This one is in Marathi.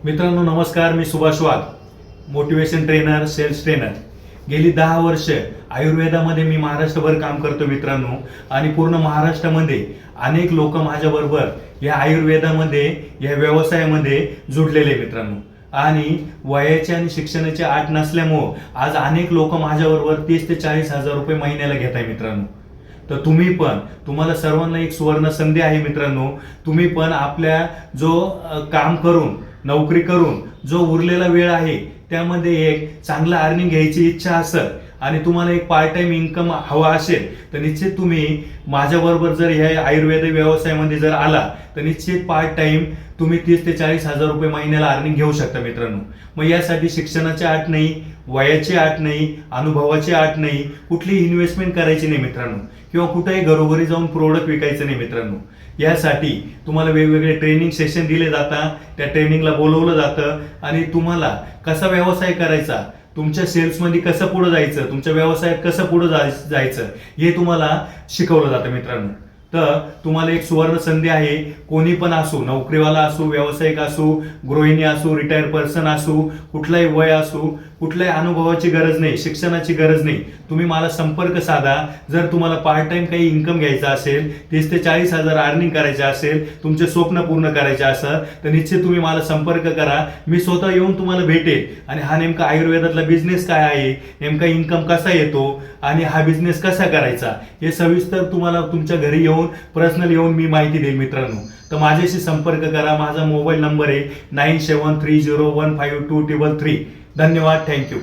मित्रांनो नमस्कार, मी सुभाष वाघ, मोटिवेशन ट्रेनर, सेल्स ट्रेनर. गेली 10 वर्ष आयुर्वेदामध्ये मी महाराष्ट्रभर काम करतो मित्रांनो. आणि पूर्ण महाराष्ट्रामध्ये अनेक लोक माझ्याबरोबर या आयुर्वेदामध्ये या व्यवसायामध्ये जुडलेले मित्रांनो. आणि वयाची आणि शिक्षणाची आट नसल्यामुळं आज अनेक लोक माझ्याबरोबर 30 ते 40 हजार रुपये महिन्याला घेत आहे मित्रांनो. तर तुम्ही पण, तुम्हाला सर्वांना एक सुवर्ण संधी आहे मित्रांनो. तुम्ही पण आपल्या जो काम करून, नोकरी करून जो उरलेला वेळ आहे त्यामध्ये एक चांगला अर्निंग घ्यायची इच्छा असेल आणि तुम्हाला एक पार्ट टाइम इन्कम हवा असेल तर निश्चित तुम्ही माझ्याबरोबर जर ह्या आयुर्वेद व्यवसायामध्ये जर आला तर निश्चित पार्ट टाइम तुम्ही 30 ते 40 हजार रुपये महिन्याला अर्निंग घेऊ शकता मित्रांनो. मग यासाठी शिक्षणाची आट नाही, वयाची आट नाही, अनुभवाची आट नाही, कुठलीही इन्व्हेस्टमेंट करायची नाही मित्रांनो, किंवा कुठेही घरोघरी जाऊन प्रोडक्ट विकायचं नाही मित्रांनो. यासाठी तुम्हाला वेगवेगळे ट्रेनिंग सेशन दिले जातात, त्या ट्रेनिंगला बोलवलं जातं आणि तुम्हाला कसा व्यवसाय करायचा, तुमच्या सेल्समध्ये कसं पुढे जायचं, तुमच्या व्यवसायात कसं पुढे जायचं हे तुम्हाला शिकवलं जातं मित्रांनो. तर तुम्हाला एक सुवर्ण संधी आहे. कोणी पण असो, नोकरीवाला असो, व्यावसायिक असो, गृहिणी असो, रिटायर पर्सन असो, कुठलाही वय असो, कुठल्याही अनुभवाची गरज नाही, शिक्षणाची गरज नाही. तुम्ही मला संपर्क साधा. जर तुम्हाला पार्ट टाइम काही इन्कम घ्यायचा असेल, 30 ते 40 हजार अर्निंग करायचे असेल, तुमचे स्वप्न पूर्ण करायचे असेल तर निश्चित तुम्ही मला संपर्क करा. मी स्वतः येऊन तुम्हाला भेटेल आणि हा नेमका आयुर्वेदातला बिझनेस काय आहे, नेमका इन्कम कसा येतो आणि हा बिझनेस कसा करायचा हे सविस्तर तुम्हाला तुमच्या घरी येऊन, पर्सनल येऊन मी माहिती देईल मित्रांनो. तर माझ्याशी संपर्क करा. माझा मोबाईल नंबर आहे 9730152333. धन्यवाद. थँक्यू.